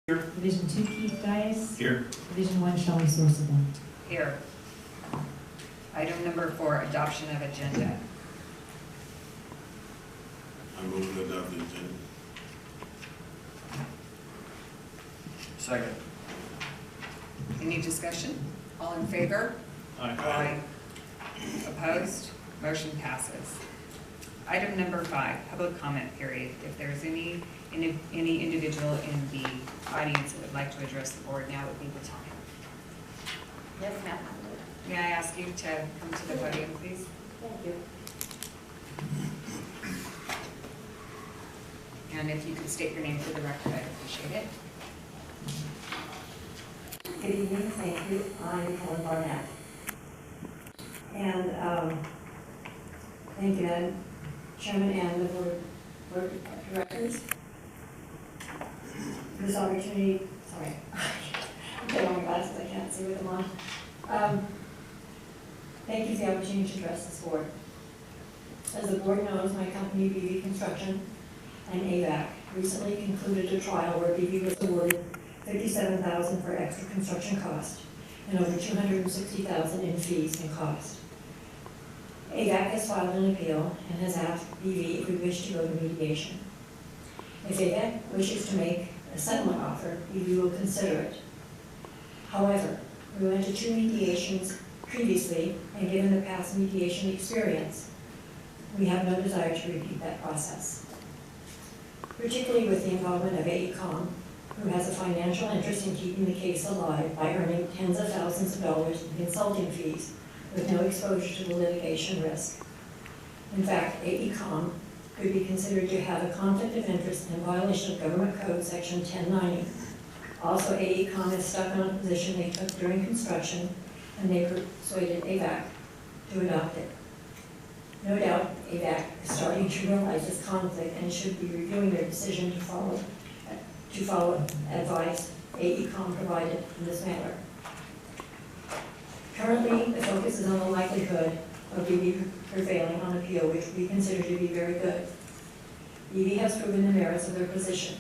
Here. Division 2, Keith Dias. Here. Division 1, Shelley Sourceville. Here. Item number 4, adoption of agenda. I move to adopt the agenda. Second. Any discussion? All in favor? Aye. Opposed? Motion passes. Item number 5, public comment period. If there's any individual in the audience that would like to address the board, now would be the time. Yes, ma'am. May I ask you to come to the podium, please? Thank you. And if you could state your name for the record, I'd appreciate it. Good evening, thank you. I'm Helen Barnett. And thank you, Chairman and the Board of Directors. This opportunity, sorry, I'm putting on my glasses, I can't see with them on. Thank you for the opportunity to address this board. As the board knows, my company, BV Construction and AVEK, recently concluded a trial where BV was awarded $57,000 for extra construction cost and over $260,000 in fees and cost. AVEK has filed an appeal and has asked BV if we wish to go to mediation. If AVEK wishes to make a settlement offer, BV will consider it. However, we went to 2 mediations previously, and given the past mediation experience, we have no desire to repeat that process. Particularly with the involvement of AECOM, who has a financial interest in keeping the case alive by earning tens of thousands of dollars in consulting fees with no exposure to the litigation risk. In fact, AECOM could be considered to have a conflict of interest in violation of Government Code Section 1090. Also, AECOM is stuck on a position they took during construction, and they persuaded AVEK to adopt it. No doubt, AVEK is starting to realize this conflict and should be reviewing their decision to follow advice AECOM provided in this matter. Currently, the focus is on the likelihood of BV prevailing on appeal, which we consider to be very good. BV has proven the merits of their position,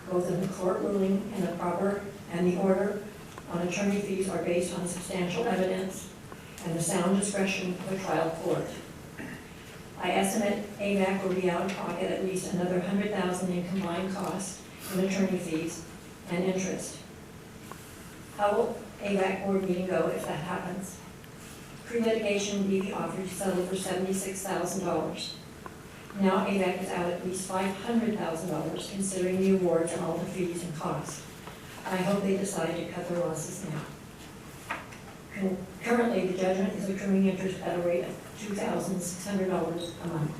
both in the court ruling and the order on attorney fees are based on substantial evidence and the sound discretion of the trial court. I estimate AVEK will be out of pocket at least another $100,000 in combined costs in attorney fees and interest. How will AVEK board meeting go if that happens? Pre-litigation, BV offered to settle for $76,000. Now AVEK is out at least $500,000 considering the awards and all the fees and costs. I hope they decide to cut their losses now. Currently, the judgment is accruing interest at a rate of $2,600 a month.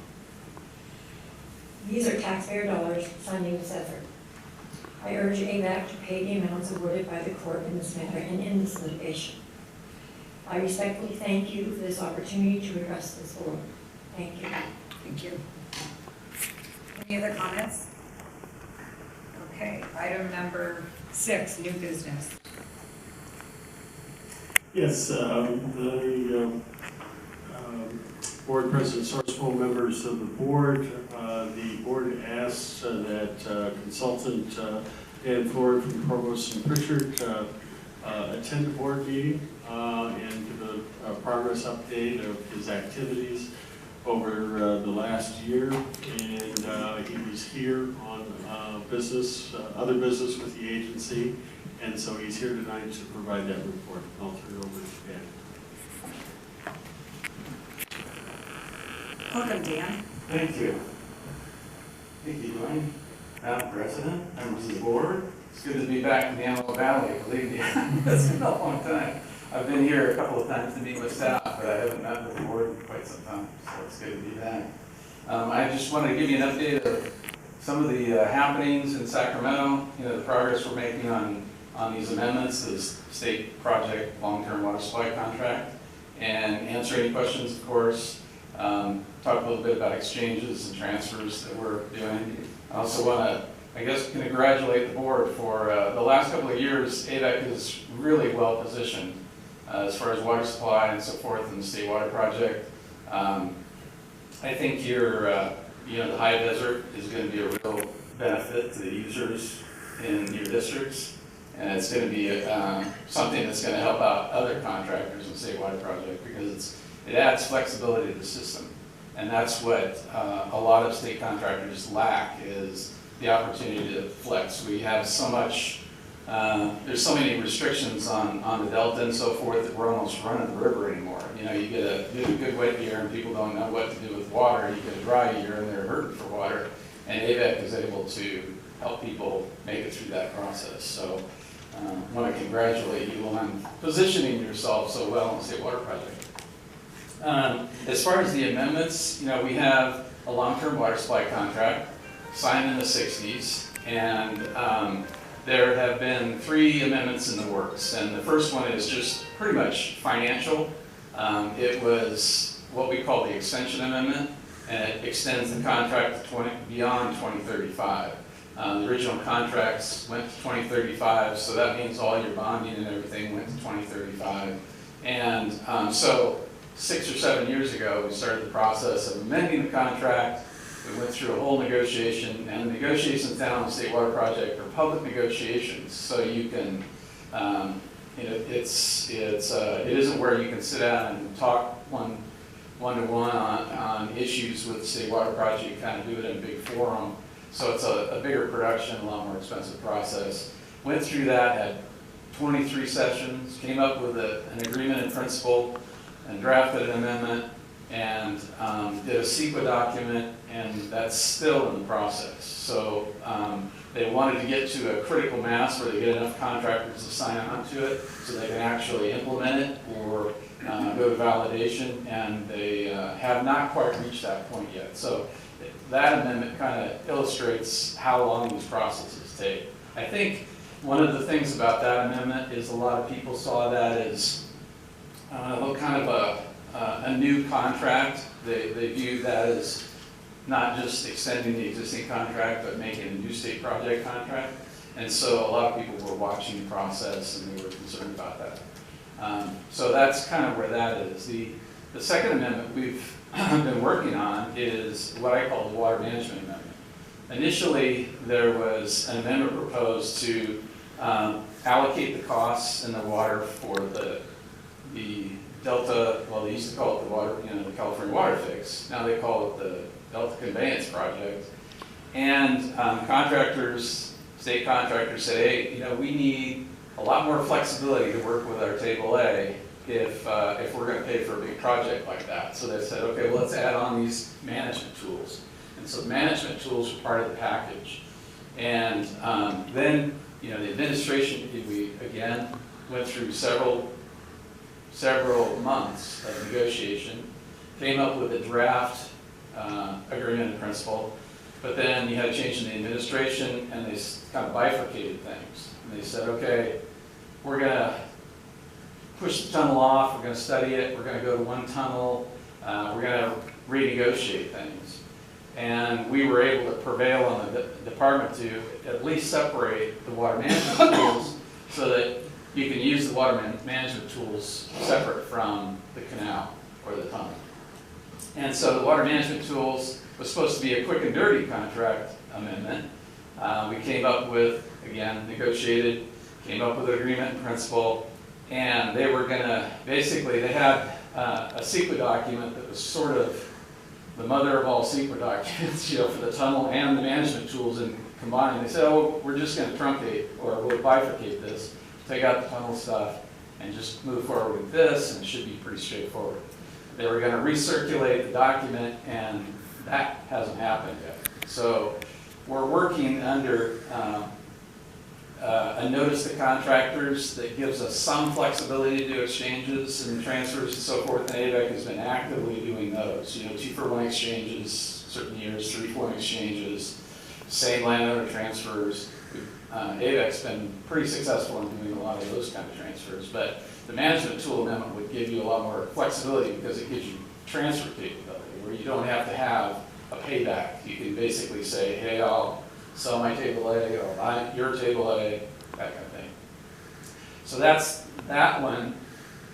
These are taxpayer dollars funding this effort. I urge AVEK to pay the amounts awarded by the court in this matter and in this litigation. I respectfully thank you for this opportunity to address this board. Thank you. Thank you. Any other comments? Okay, item number 6, new business. Yes, the board president, Sourceville, members of the board asks that consultant Dan Flory from Provost Pritchard attend the board meeting and give a progress update of his activities over the last year. And he was here on other business with the agency, and so he's here tonight to provide that report. I'll turn it over to Dan. Welcome, Dan. Thank you. Thank you, Dwayne. Madam President, members of the board. It's good to be back in the Antelope Valley, believe me. It's been a long time. I've been here a couple of times to meet with staff, but I haven't met with the board in quite some time, so it's good to be back. I just wanted to give you an update of some of the happenings in Sacramento, the progress we're making on these amendments to the state project long-term water supply contract, and answer any questions, of course. Talk a little bit about exchanges and transfers that we're doing. I also want to, congratulate the board for the last couple of years. AVEK is really well positioned as far as water supply and so forth in the state water project. I think the high desert is going to be a real benefit to the users in your districts. And it's going to be something that's going to help out other contractors in the state water project because it adds flexibility to the system. And that's what a lot of state contractors lack is the opportunity to flex. We have so much, there's so many restrictions on the delta and so forth that we're almost running the river anymore. You know, you get a good wet year and people don't know what to do with water. You get a dry year and they're hurting for water. And AVEK is able to help people make it through that process. So I want to congratulate you on positioning yourself so well in the state water project. As far as the amendments, you know, we have a long-term water supply contract signed in the 60s, and there have been 3 amendments in the works, and the first one is just pretty much financial. It was what we call the extension amendment, and it extends the contract to beyond 2035. The original contracts went to 2035, so that means all your bonding and everything went to 2035. And so 6 or 7 years ago, we started the process of amending the contract. We went through a whole negotiation, and the negotiations down on the State Water Project are public negotiations, so you can, it isn't where you can sit down and talk one-to-one on issues with the State Water Project. You kind of do it in a big forum, so it's a bigger production, a lot more expensive process. Went through that, had 23 sessions, came up with an agreement in principle, and drafted an amendment, and did a CEQA document, and that's still in the process. So they wanted to get to a critical mass where they get enough contractors to sign on to it so they can actually implement it or go to validation, and they have not quite reached that point yet. So that amendment kind of illustrates how long these processes take. I think one of the things about that amendment is a lot of people saw that as kind of a new contract. They view that as not just extending the existing contract, but making a new state project contract. And so a lot of people were watching the process and they were concerned about that. So that's kind of where that is. The second amendment we've been working on is what I call the Water Management Amendment. Initially, there was an amendment proposed to allocate the costs in the water for the Delta, well, they used to call it the water, the California Water Fix. Now they call it the Delta Conveyance Project. And contractors, state contractors say, hey, we need a lot more flexibility to work with our Table A if we're going to pay for a big project like that. So they said, okay, well, let's add on these management tools. And so the management tools are part of the package. And then, the administration, we again went through several months of negotiation, came up with a draft agreement in principle, but then you had a change in the administration and they kind of bifurcated things. And they said, okay, we're going to push the tunnel off, we're going to study it, we're going to go to one tunnel, we're going to renegotiate things. And we were able to prevail on the department to at least separate the water management tools so that you can use the water management tools separate from the canal or the tunnel. And so the water management tools was supposed to be a quick and dirty contract amendment. We came up with, again, negotiated, came up with an agreement in principle, and they were going to, basically, they had a CEQA document that was sort of the mother of all CEQA documents, for the tunnel and the management tools, and combining. They said, oh, we're just going to truncate, or we'll bifurcate this, take out the tunnel stuff, and just move forward with this, and it should be pretty straightforward. They were going to recirculate the document, and that hasn't happened yet. So we're working under a notice to contractors that gives us some flexibility to do exchanges and transfers and so forth, and AVEK has been actively doing those. 2-for-1 exchanges, certain years, 3-for-1 exchanges, same landowner transfers. AVEK's been pretty successful in doing a lot of those kind of transfers, but the management tool amendment would give you a lot more flexibility because it gives you transfer capability where you don't have to have a payback. You can basically say, hey, I'll sell my Table A or buy your Table A, that kind of thing. So that one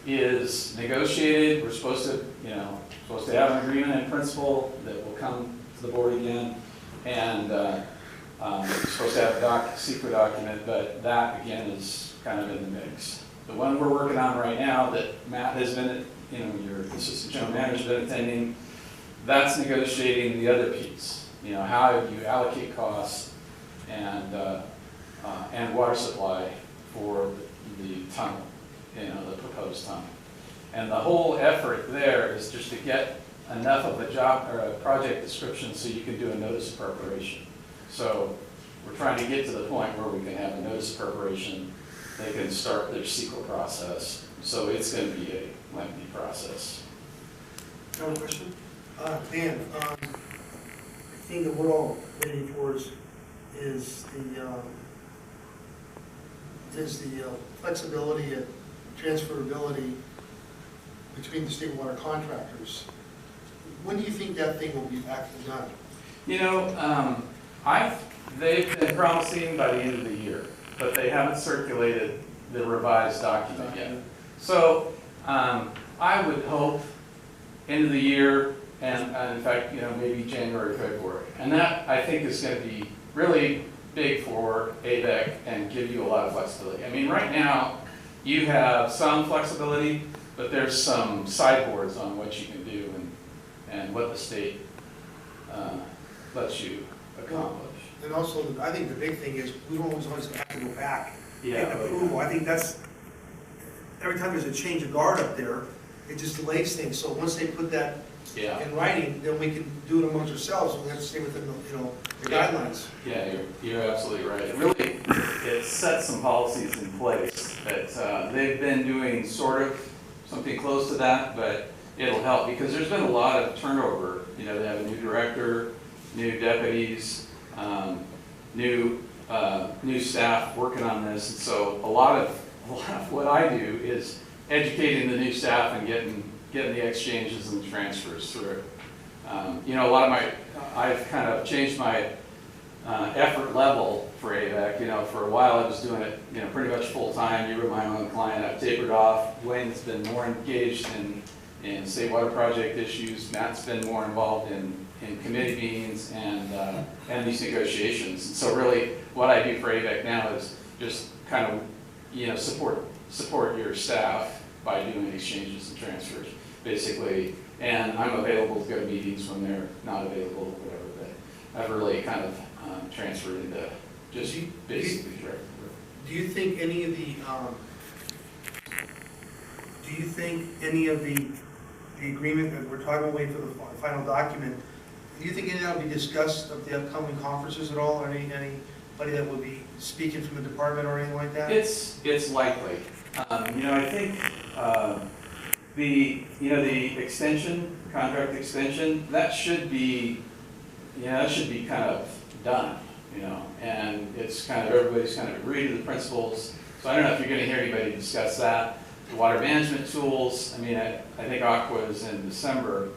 is negotiated. We're supposed to have an agreement in principle that will come to the board again, and You're supposed to have a secret document, but that, again, is kind of in the mix. The one we're working on right now that Matt has been, your assistant general manager has been attending, that's negotiating the other piece. How you allocate costs and water supply for the tunnel, the proposed tunnel. And the whole effort there is just to get enough of a job or a project description so you can do a notice of preparation. So we're trying to get to the point where we can have a notice of preparation. They can start their CEQA process. So it's going to be a lengthy process. Another question? Dan, the thing that we're all waiting for is the flexibility and transferability between the state water contractors. When do you think that thing will be actually done? They've been promising by the end of the year, but they haven't circulated the revised document yet. So I would hope end of the year, and in fact, maybe January, February. And that, I think, is going to be really big for AVEK and give you a lot of flexibility. I mean, right now, you have some flexibility, but there's some sideboards on what you can do and what the state lets you accomplish. And also, I think the big thing is we don't always have to go back Yeah. and get approval. I think that's, every time there's a change of guard up there, it just delays things. So once they put that Yeah. in writing, then we can do it amongst ourselves, and we have to stay within the guidelines. Yeah, you're absolutely right. It sets some policies in place that they've been doing sort of something close to that, but it'll help because there's been a lot of turnover. They have a new director, new deputies, new staff working on this, and so a lot of what I do is educating the new staff and getting the exchanges and the transfers through. I've kind of changed my effort level for AVEK. For a while I was doing it, pretty much full time. You were my own client. I've tapered off. Dwayne's been more engaged in state water project issues. Matt's been more involved in committee meetings and these negotiations. And so really what I do for AVEK now is just kind of, support your staff by doing exchanges and transfers, basically. And I'm available to go to meetings when they're not available or whatever. But I've really kind of transferred into just basically direct work. Do you think any of the agreement that we're talking about, waiting for the final document, do you think any of that will be discussed at the upcoming conferences at all, or anybody that would be speaking from the department or anything like that? It's likely. I think the extension, contract extension, that should be kind of done, and it's kind of, everybody's kind of agreed to the principles. So I don't know if you're going to hear anybody discuss that. The water management tools, I think Aqua is in December.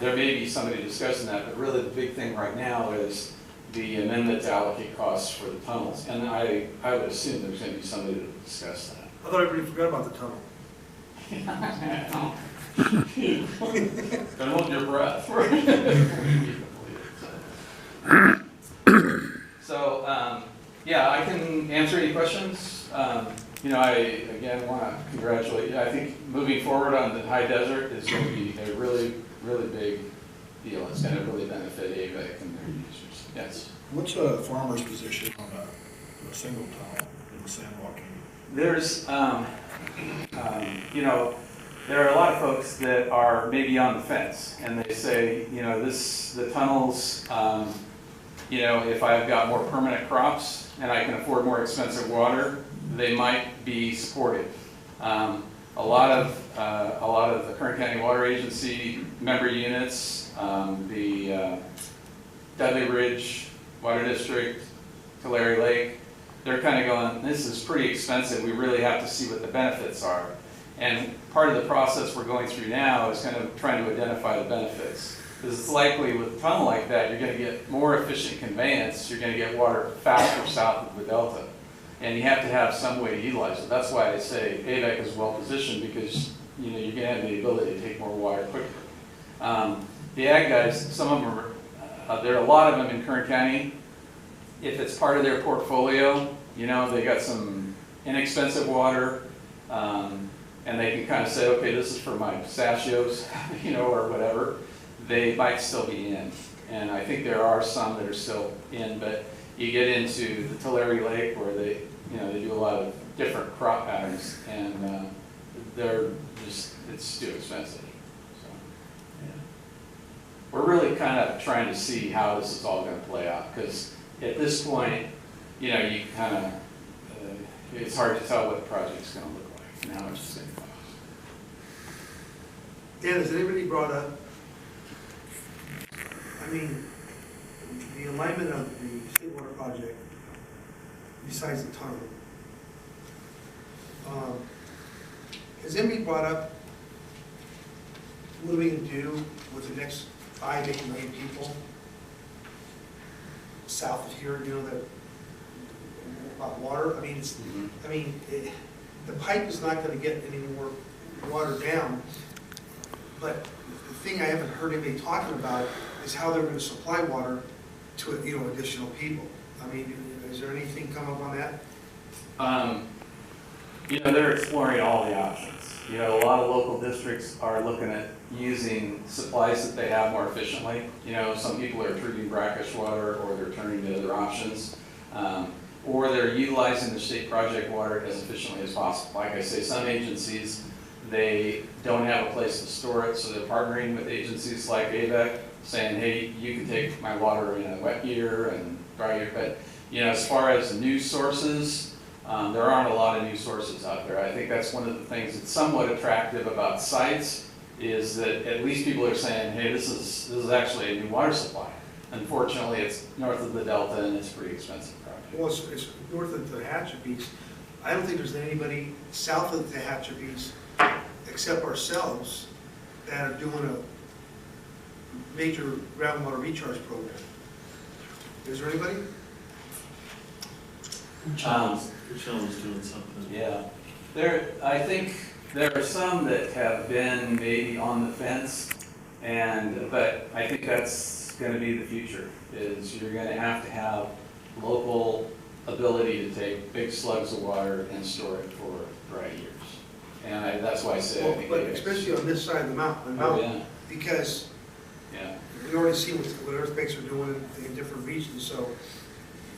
There may be somebody discussing that, but really the big thing right now is the amendment to allocate costs for the tunnels. And I would assume there's going to be somebody to discuss that. I thought everybody forgot about the tunnel. Don't hold your breath. So, I can answer any questions. I again want to congratulate you. I think moving forward on the high desert is going to be a really, really big deal. It's going to really benefit AVEK and their users. Yes. What's a farmer's position on a single tunnel in the San Joaquin? There's, there are a lot of folks that are maybe on the fence, and they say, the tunnels, if I've got more permanent crops and I can afford more expensive water, they might be supportive. A lot of the Kern County Water Agency member units, the Dudley Ridge Water District, Tulare Lake, they're kind of going, this is pretty expensive, we really have to see what the benefits are. And part of the process we're going through now is kind of trying to identify the benefits. Because it's likely with a tunnel like that, you're going to get more efficient conveyance, you're going to get water faster south of the delta. And you have to have some way to utilize it. That's why I say AVEK is well positioned, because you're going to have the ability to take more water quickly. The ag guys, some of them are, there are a lot of them in Kern County. if it's part of their portfolio, you know, they got some inexpensive water, and they can kind of say, okay, this is for my pistachios, you know, or whatever, they might still be in. And I think there are some that are still in, but you get into the Tulare Lake where they, you know, they do a lot of different crop patterns, and they're just, it's too expensive. So, yeah. We're really kind of trying to see how this is all going to play out, because at this point, you know, you kind of, it's hard to tell what the project's going to look like and how much it's going to cost. Dan, has anybody brought up, I mean, the alignment of the state water project, besides the tunnel, has anybody brought up what are we going to do with the next 5-8 million people south of here, you know, that, about water? I mean, it's, the pipe is not going to get any more water down, but the thing I haven't heard anybody talking about is how they're going to supply water to, you know, additional people. I mean, is there anything come up on that? You know, they're exploring all the options. You know, a lot of local districts are looking at using supplies that they have more efficiently. You know, some people are treating brackish water, or they're turning to other options. Or they're utilizing the state project water as efficiently as possible. Like I say, some agencies, they don't have a place to store it, so they're partnering with agencies like AVEK, saying, hey, you can take my water in a wet year and dry year. But, you know, as far as new sources, there aren't a lot of new sources out there. I think that's one of the things that's somewhat attractive about sites, is that at least people are saying, hey, this is actually a new water supply. Unfortunately, it's north of the Delta, and it's a pretty expensive project. Well, it's north of the Tehachapi's. I don't think there's anybody south of the Tehachapi's except ourselves that are doing a major groundwater recharge program. Is there anybody? Michelle's doing something. Yeah, I think there are some that have been maybe on the fence, but I think that's going to be the future, is you're going to have local ability to take big slugs of water and store it for dry years. And that's why I say I think But especially on this side of the mountain, yeah. Because Yeah. we already see what earthquakes are doing in different regions, so,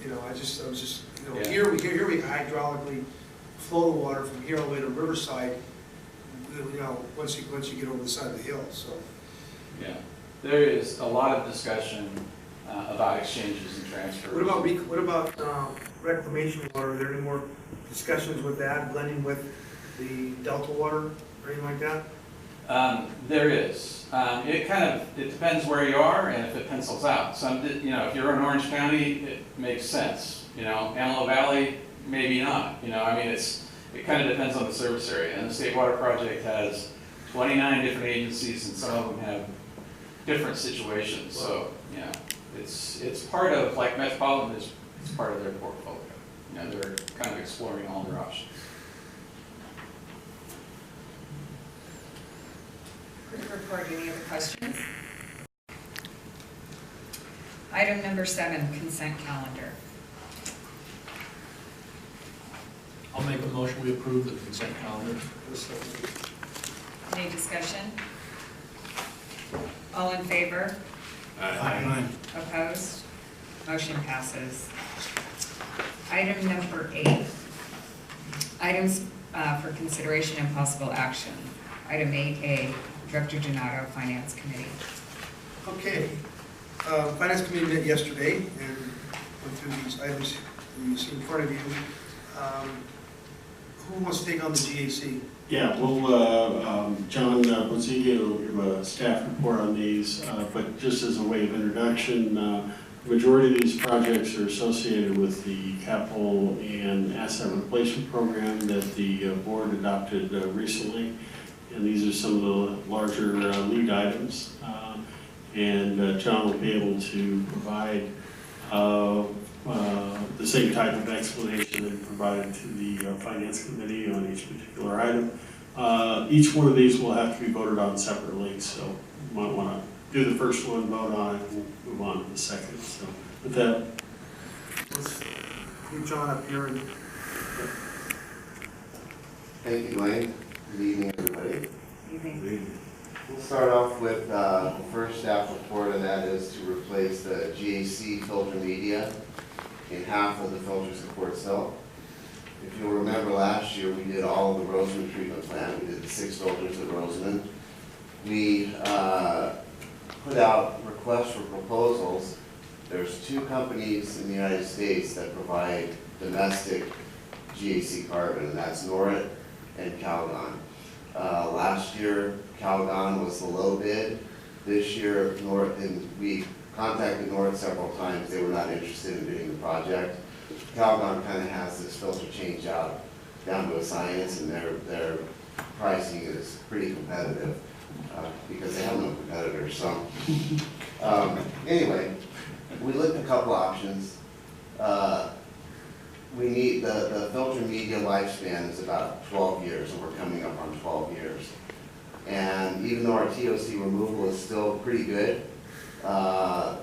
you know, I was just, you know, Yeah. here we hydraulically flow the water from here all the way to Riverside, you know, once you get over the side of the hill, so. Yeah, there is a lot of discussion about exchanges and transfers. What about reclamation water? Are there any more discussions with that, blending with the Delta water or anything like that? There is. It depends where you are and if it pencils out. You know, if you're in Orange County, it makes sense. You know, Antelope Valley, maybe not. You know, I mean, it kind of depends on the service area. And the State Water Project has 29 different agencies, and some of them have different situations. So, yeah, it's part of, like Metropolitan is part of their portfolio. You know, they're kind of exploring all their options. Quick report, any other questions? Item number 7, consent calendar. I'll make a motion, we approve the consent calendar. Any discussion? All in favor? Aye. Opposed? Motion passes. Item number 8, items for consideration and possible action. Item 8A, Director Donato, Finance Committee. Okay, Finance Committee met yesterday and went through these items that you see in front of you. Who wants to take on the GAC? Yeah, well, John Bonziga will give a staff report on these, but just as a way of introduction, the majority of these projects are associated with the capital and asset replacement program that the board adopted recently. And these are some of the larger lead items. And John will be able to provide the same type of explanation that he provided to the Finance Committee on each particular item. Each one of these will have to be voted on separately, so you might want to do the first one, vote on it, and move on to the second. So with that, let's get John up here and, Thank you, Dwayne. Good evening, everybody. Evening. We'll start off with the first staff report, and that is to replace the GAC filter media in half of the filters at Quartz Hill. If you'll remember last year, we did all of the Roseman treatment plant. We did the 6 filters at Roseman. We put out requests for proposals. There's 2 companies in the United States that provide domestic GAC carbon, and that's Norit and Calgon. Last year, Calgon was the low bid. This year, Norit, and we contacted Norit several times. They were not interested in doing the project. Calgon kind of has this filter change out down to a science, and their pricing is pretty competitive because they have no competitors. So anyway, we looked at a couple options. We need, the filter media lifespan is about 12 years, and we're coming up on 12 years. And even though our TOC removal is still pretty good, the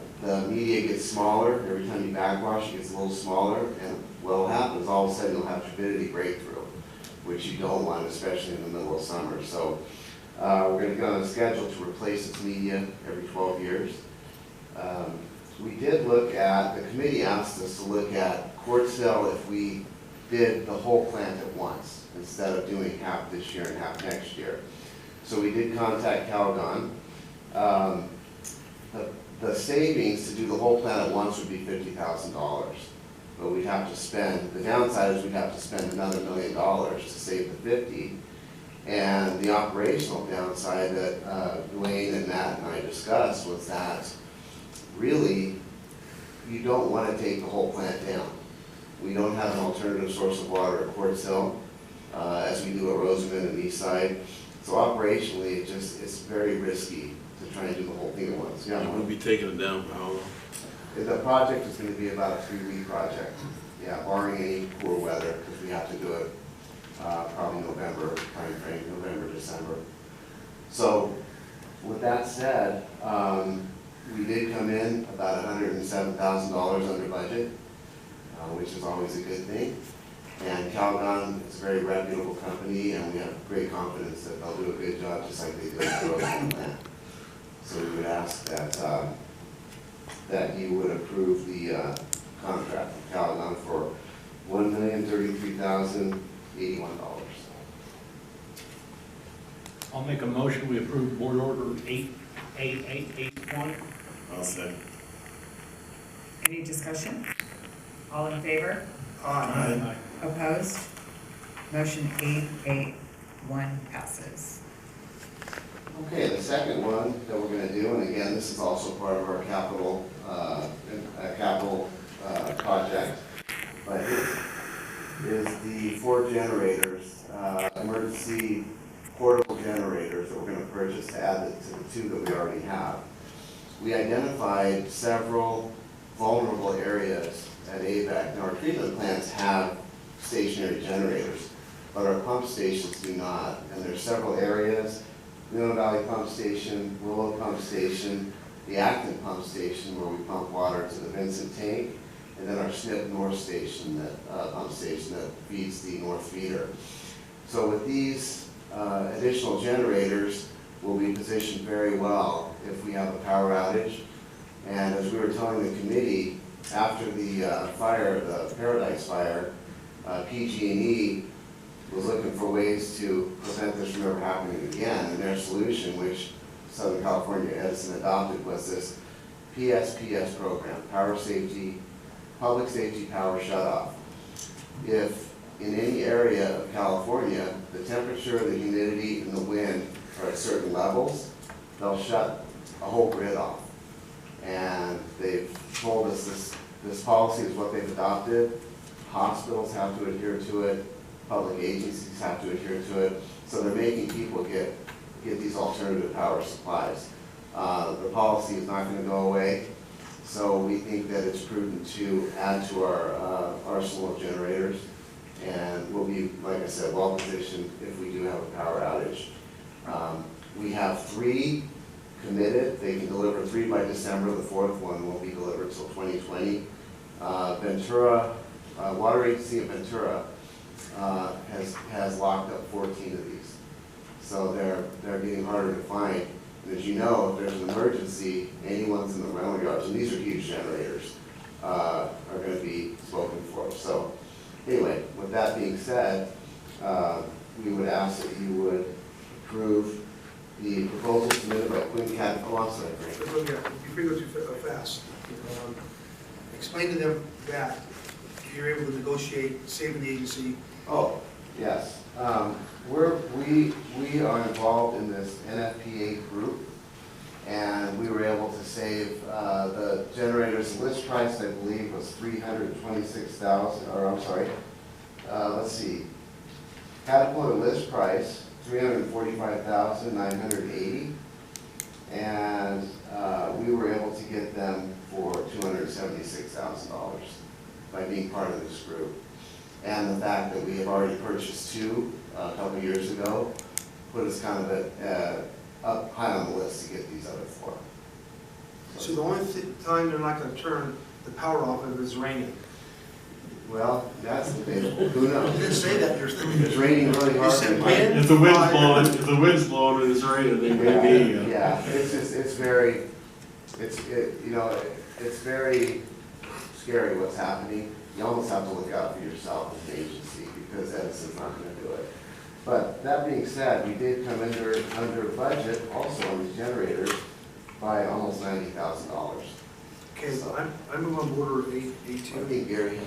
media gets smaller. Every time you backwash, it gets a little smaller, and what happens, all of a sudden you'll have turbidity breakthrough, which you don't want, especially in the middle of summer. So we're going to go on a schedule to replace its media every 12 years. We did look at, the committee asked us to look at Quartz Hill if we did the whole plant at once, instead of doing half this year and half next year. So we did contact Calgon. The savings to do the whole plant at once would be $50,000. But we'd have to spend, the downside is we'd have to spend another $1 million to save the 50. And the operational downside that Dwayne and Matt and I discussed was that really, you don't want to take the whole plant down. We don't have an alternative source of water at Quartz Hill, as we do at Roseman and Eastside. So operationally, it's very risky to try and do the whole thing at once. Yeah, We'll be taking it down for how long? the project is going to be about a 3-week project. Yeah, barring any poor weather, because we have to do it probably November timeframe, November, December. So with that said, we did come in about $107,000 under budget, which is always a good thing. And Calgon is a very reputable company, and we have great confidence that they'll do a good job, just like they did at the Roseman plant. So we would ask that that you would approve the contract with Calgon for $1,033,081. I'll make a motion, we approve board order 88881. I'll second. Any discussion? All in favor? aye. Opposed? Motion 881 passes. Okay, the second one that we're going to do, and again, this is also part of our capital project, but is the 4 generators, emergency portable generators that we're going to purchase to add to the 2 that we already have. We identified several vulnerable areas at AVEK. Now, our treatment plants have stationary generators, but our pump stations do not. And there's several areas: Mill Valley Pump Station, Willow Pump Station, the Acton Pump Station where we pump water to the Vincent tank, and then our SNP North Station, pump station that feeds the North feeder. So with these additional generators, we'll be positioned very well if we have a power outage. And as we were telling the committee, after the fire, the Paradise Fire, PG&E was looking for ways to prevent this from ever happening again. And their solution, which Southern California Edison adopted, was this PSPS program, Public Safety Power Shutoff. If in any area of California, the temperature, the humidity, and the wind are at certain levels, they'll shut a whole grid off. And they've told us this policy is what they've adopted. Hospitals have to adhere to it. Public agencies have to adhere to it. So they're making people get these alternative power supplies. The policy is not going to go away. So we think that it's prudent to add to our arsenal of generators. And we'll be, like I said, well positioned if we do have a power outage. We have 3 committed. They can deliver 3 by December. The 4th one won't be delivered until 2020. Ventura, Water Agency of Ventura has locked up 14 of these. So they're getting harder to find. And as you know, if there's an emergency, anyone's in the rental yards, and these are huge generators, are going to be spoken for. So anyway, with that being said, we would ask that you would approve the proposal submitted by Quinn County. Oh, I'm sorry, Frank. Before you go too fast, explain to them that you're able to negotiate saving the agency. Oh, yes. We are involved in this NFPA group, and we were able to save the generator's list price, I believe, was $326,000, or I'm sorry, let's see. Caterpillar list price, $345,980, and we were able to get them for $276,000 by being part of this group. And the fact that we have already purchased two a couple years ago put us kind of up high on the list to get these other four. So the only time they're not going to turn the power off if it's raining. Well, that's debatable. Who knows? You didn't say that. It's raining really You hard. said wind. If the wind's blowing and it's raining, they may be. Yeah, it's very scary what's happening. You almost have to look out for yourself as an agency because Edison's not going to do it. But that being said, we did come under budget also on these generators by almost $90,000. Okay, so I move on board I A2. think Gary.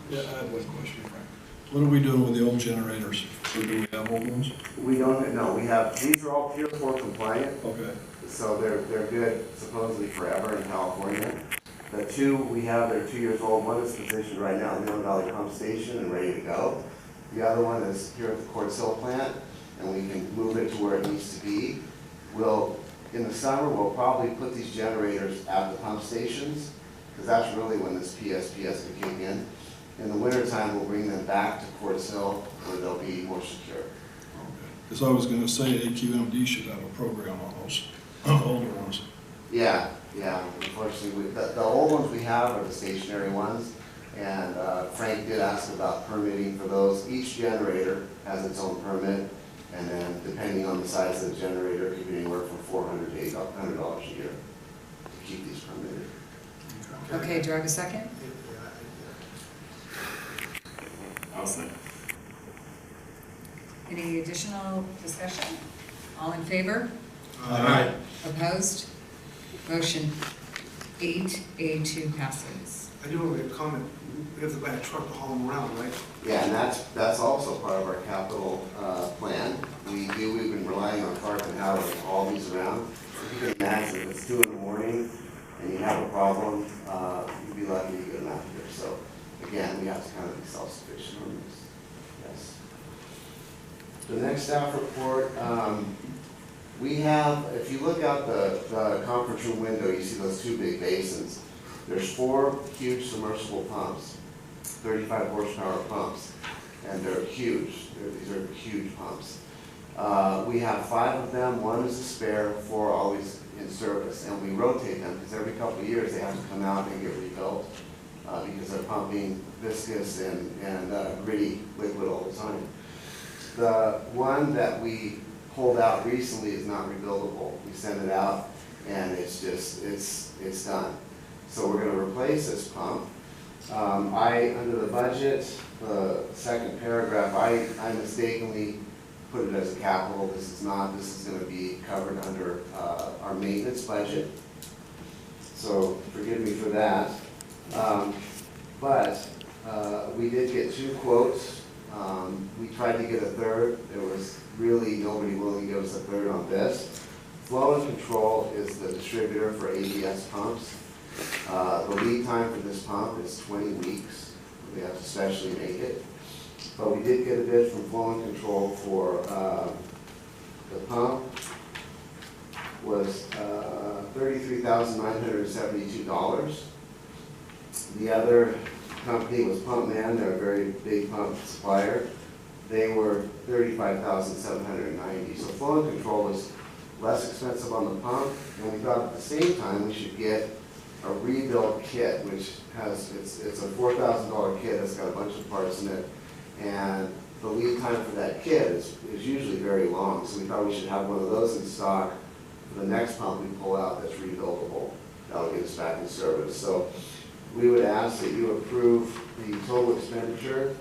Yeah, I have one question, Frank. What are we doing with the old generators? So do we have old ones? We don't know. We have, these are all Tier 4 compliant, Okay. so they're good supposedly forever in California. The two we have, they're 2 years old. One is positioned right now in the Mill Valley Pump Station and ready to go. The other one is here at the Quartz Hill plant, and we can move it to where it needs to be. In the summer, we'll probably put these generators at the pump stations, because that's really when this PSPS can kick in. In the wintertime, we'll bring them back to Quartz Hill where they'll be more secure. Because I was going to say AQMD should have a program on those older ones. Yeah. Unfortunately, the old ones we have are the stationary ones, and Frank did ask about permitting for those. Each generator has its own permit, and then depending on the size of the generator, it could be anywhere from $400 to $800 a year to keep these permitted. Okay, do I have a second? I'll second. Any additional discussion? All in favor? Aye. Opposed? Motion 8A2 passes. I do want to make a comment. We have to buy a truck to haul them around, right? Yeah, and that's also part of our capital plan. We've been relying on Clark and Howard to haul these around. If you can imagine, if it's 2 in the morning and you have a problem, you'd be lucky to get them out here. So again, we have to kind of be self-sufficient on this. Yes. The next staff report, we have, if you look out the conference room window, you see those 2 big basins. There's 4 huge submersible pumps, 35 horsepower pumps, and they're huge. These are huge pumps. We have 5 of them. 1 is a spare, 4 always in service, and we rotate them because every couple of years they have to come out and get rebuilt because they're pumping viscous and gritty liquid all the time. The one that we pulled out recently is not rebuildable. We sent it out and it's done. So we're going to replace this pump. Under the budget, the second paragraph, I mistakenly put it as a capital. This is not. This is going to be covered under our maintenance budget. So forgive me for that. But we did get 2 quotes. We tried to get a third. There was really nobody willing to give us a third on this. Flow and Control is the distributor for ABS pumps. The lead time for this pump is 20 weeks. We have to specially make it. But we did get a bid from Flow and Control for the pump was $33,972. The other company was Pump Man. They're a very big pump supplier. They were $35,790. So Flow and Control was less expensive on the pump, and we thought at the same time we should get a rebuild kit, which has, it's a $4,000 kit that's got a bunch of parts in it. And the lead time for that kit is usually very long, so we thought we should have one of those in stock for the next pump we pull out that's rebuildable. That'll get us back in service. So we would ask that you approve the total expenditure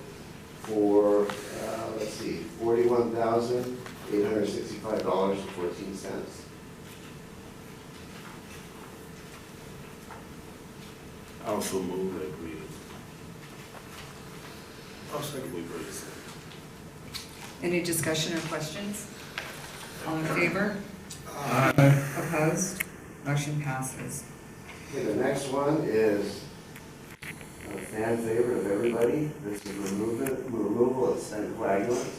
for, let's see, $41,865.14. I also move that we. I'll second. We purchase it. Any discussion or questions? All in favor? Opposed? Motion passes. Okay, the next one is a fan favorite of everybody. This is removal of spent coagulant.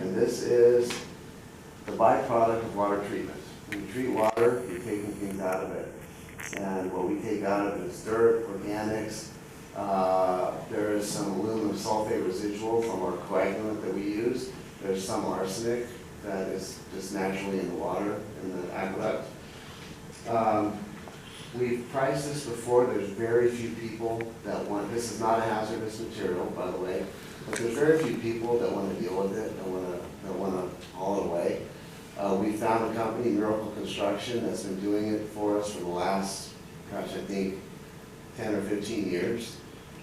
And this is the byproduct of water treatment. When you treat water, you're taking things out of it. And what we take out of it is dirt, organics. There is some aluminum sulfate residual from our coagulant that we use. There's some arsenic that is just naturally in the water, in the aqueduct. We've priced this before. There's very few people that want, this is not a hazardous material, by the way, but there's very few people that want to deal with it, that want to haul it away. We found a company, Miracle Construction, that's been doing it for us for the last, gosh, I think 10 or 15 years.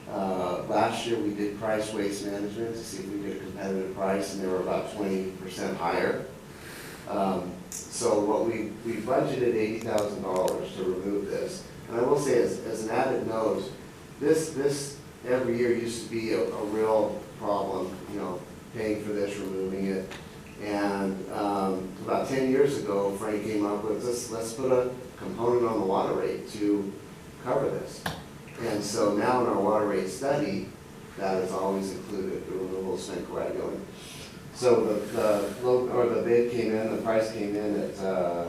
Last year we did price waste management to see if we get a competitive price, and they were about 20% higher. So what we budgeted $80,000 to remove this. And I will say, as an added note, this every year used to be a real problem, you know, paying for this, removing it. And about 10 years ago, Frank came up with this, let's put a component on the water rate to cover this. And so now in our water rate study, that is always included, the removal of spent coagulant. So the bid came in, the price came in at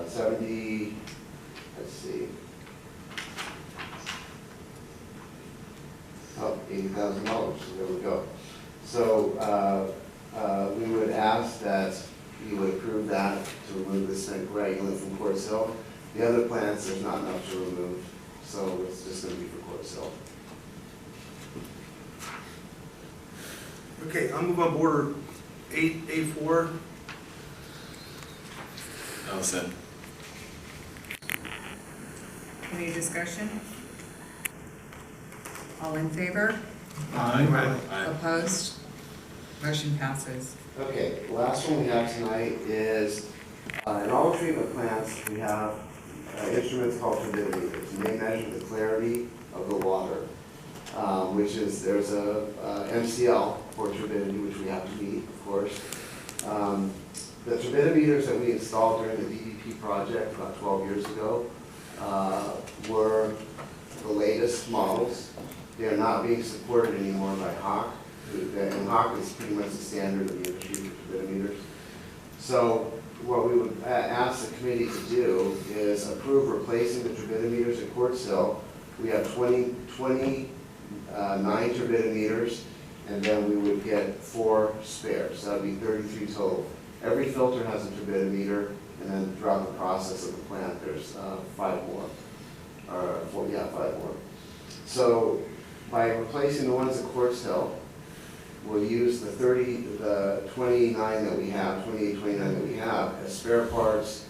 70, let's see, $80,000, so there we go. So we would ask that you would approve that to remove the spent coagulant from Quartz Hill. The other plants, there's not enough to remove, so it's just going to be for Quartz Hill. Okay, I'll move on board 8A4. I'll second. Any discussion? All in favor? Aye. Opposed? Motion passes. Okay, the last one we have tonight is, in all treatment plants, we have instruments called turbidimeters, and they measure the clarity of the water, which is, there's a MCL for turbidity, which we have to meet, of course. The turbidimeters that we installed during the DDP project about 12 years ago were the latest models. They are not being supported anymore by HAWK, and HAWK is pretty much the standard of the industry for turbidimeters. So what we would ask the committee to do is approve replacing the turbidimeters at Quartz Hill. We have 29 turbidimeters, and then we would get 4 spares. So that would be 33 total. Every filter has a turbidimeter, and then throughout the process of the plant, there's 5 more. Or 4, yeah, 5 more. So by replacing the ones at Quartz Hill, we'll use the 29 that we have, 28, 29 that we have as spare parts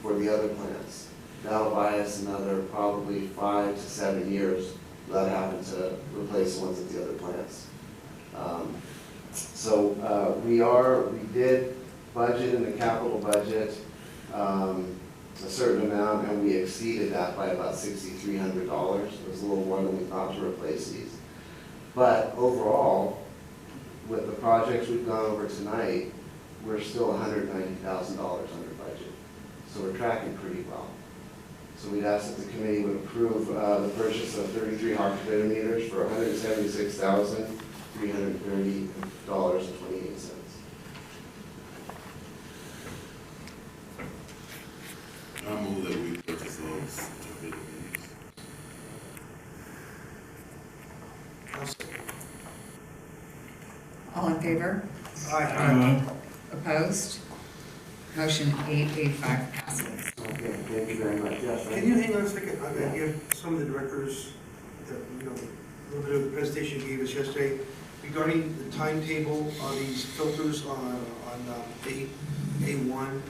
for the other plants. That'll buy us another probably 5 to 7 years without having to replace the ones at the other plants. We did budget in the capital budget a certain amount, and we exceeded that by about $6,300. It was a little more than we thought to replace these. But overall, with the projects we've gone over tonight, we're still $190,000 under budget. So we're tracking pretty well. So we'd ask that the committee would approve the purchase of 33 HAWK turbidimeters for $176,330.28. I move that we purchase those turbidimeters. All in favor? Aye. Opposed? Motion 885 passes. Okay, thank you very much. Yes, Can you hang on a second? I'm gonna give some of the directors, that, you know, a little bit of the presentation you gave us yesterday regarding the timetable on these filters on A1,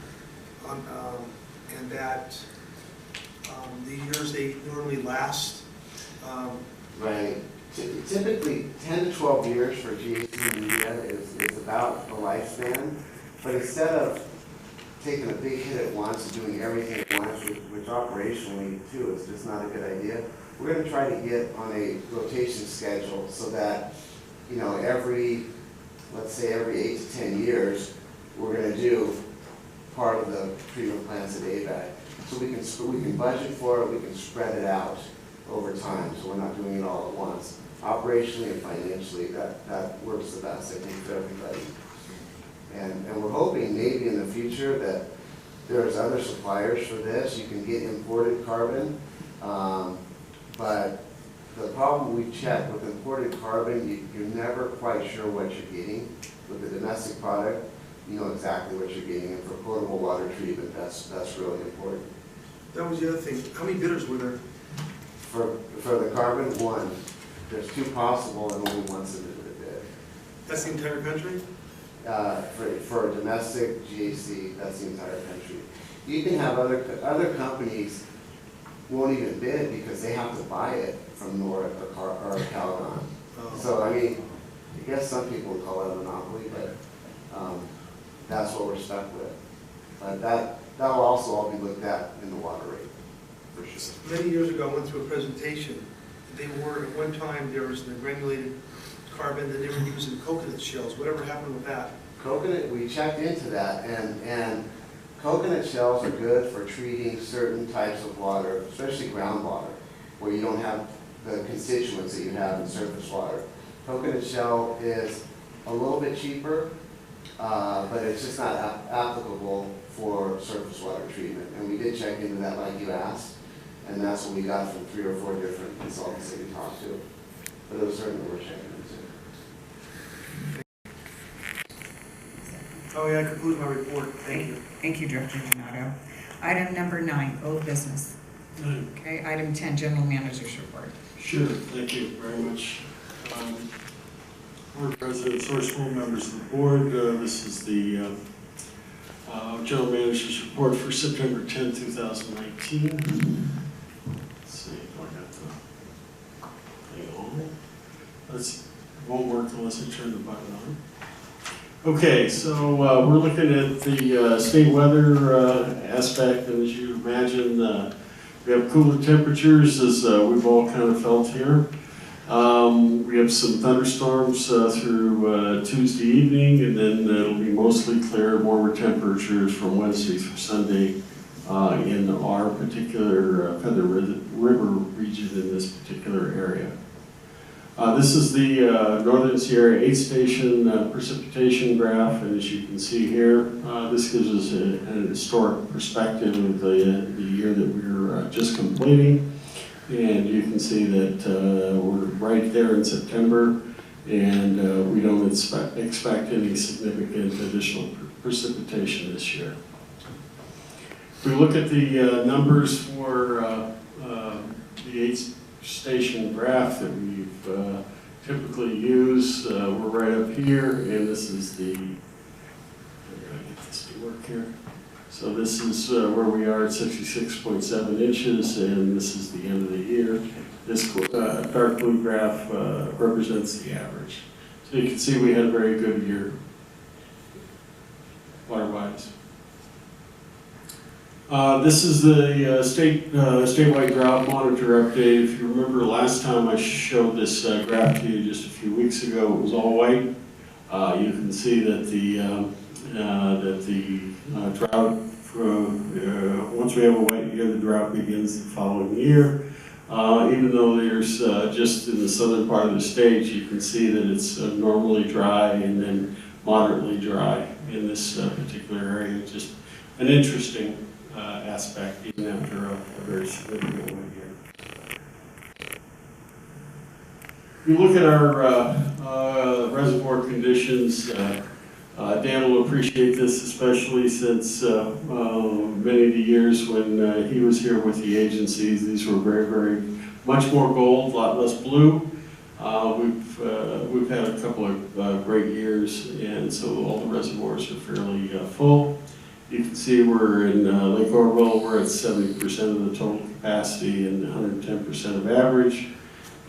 and that the years they normally last. Right. Typically, 10 to 12 years for GAC media is about the lifespan, but instead of taking a big hit at once and doing everything at once, which operationally too is just not a good idea, we're going to try to get on a rotation schedule so that, you know, let's say every 8 to 10 years, we're going to do part of the treatment plants at AVEK. So we can budget for it, we can spread it out over time, so we're not doing it all at once. Operationally and financially, that works the best, I think, for everybody. And we're hoping maybe in the future that there's other suppliers for this. You can get imported carbon, but the problem we checked with imported carbon, you're never quite sure what you're getting. With the domestic product, you know exactly what you're getting, and for potable water treatment, that's really important. That was the other thing. How many bidders were there? For the carbon, one. There's 2 possible and only one submitted a bid. That's the entire country? For domestic GAC, that's the entire country. You can have other companies won't even bid because they have to buy it from North or Caledon. Oh. So I mean, I guess some people would call it a monopoly, but that's what we're stuck with. But that will also all be looked at in the water rate, for sure. Many years ago, I went through a presentation. They were, at one time, there was the granulated carbon that they were using coconut shells. Whatever happened with that? Coconut, we checked into that, and coconut shells are good for treating certain types of water, especially groundwater, where you don't have the constituents that you have in surface water. Coconut shell is a little bit cheaper, but it's just not applicable for surface water treatment. And we did check into that like you asked, and that's what we got from 3 or 4 different consultants that we talked to. But it was certainly worth checking into. Oh, yeah, I conclude my report. Thank you. Thank you, Director Donato. Item number 9, old business. Okay, item 10, general manager's report. Sure, thank you very much. Board President, Sourcewell, members of the board, this is the General Manager's report for September 10, 2019. Let's see, do I got the thing on? It won't work unless I turn the button on. Okay, so we're looking at the state weather aspect, and as you imagine, we have cooler temperatures as we've all kind of felt here. We have some thunderstorms through Tuesday evening, and then it'll be mostly clear, warmer temperatures from Wednesday through Sunday in our particular Feather River region in this particular area. This is the Northern Sierra 8-station precipitation graph, and as you can see here, this gives us an historic perspective of the year that we're just completing. And you can see that we're right there in September, and we don't expect any significant additional precipitation this year. If we look at the numbers for the 8-station graph that we've typically use, we're right up here, and this is the, I'm going to get this to work here. So this is where we are at 66.7 inches, and this is the end of the year. This dark blue graph represents the average. So you can see we had a very good year, water-wise. This is the statewide drought monitor update. If you remember last time I showed this graph to you just a few weeks ago, it was all white. You can see that the drought, once we have a wet year, the drought begins the following year. Even though there's just in the southern part of the state, you can see that it's normally dry and then moderately dry in this particular area. Just an interesting aspect, even after a very significant wet year. If you look at our reservoir conditions, Dan will appreciate this, especially since many of the years when he was here with the agencies, these were very, very much more gold, a lot less blue. We've had a couple of great years, and so all the reservoirs are fairly full. You can see we're in Lake Orville, we're at 70% of the total capacity and 110% of average.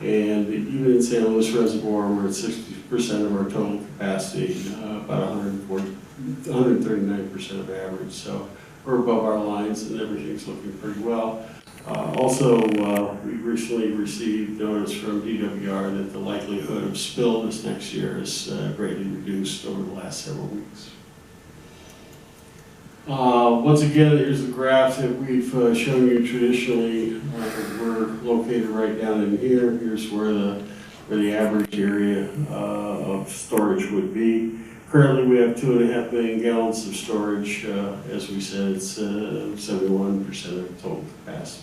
And even in San Luis Reservoir, we're at 60% of our total capacity, about 139% of average. So we're above our lines and everything's looking pretty well. Also, we recently received notice from DWR that the likelihood of spill this next year is greatly reduced over the last several weeks. Once again, here's the graph that we've shown you traditionally. We're located right down in here. Here's where the average area of storage would be. Currently, we have 2.5 million gallons of storage. As we said, it's 71% of the total capacity.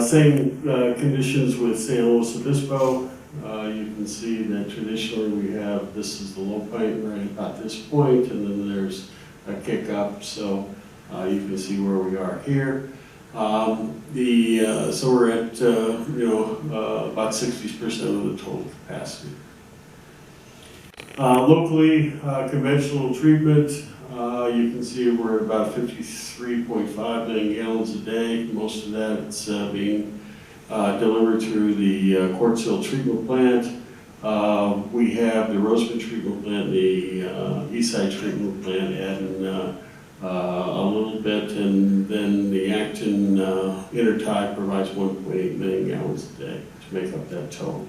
Same conditions with San Luis Obispo. You can see that traditionally we have, this is the low point right about this point, and then there's a kick up, so you can see where we are here. So we're at about 60% of the total capacity. Locally, conventional treatment, you can see we're at about 53.5 million gallons a day. Most of that's being delivered through the Quartzville treatment plant. We have the Roseman treatment plant, the Eastside treatment plant adding a little bit, and then the Acton intertie provides 1.8 million gallons a day to make up that total.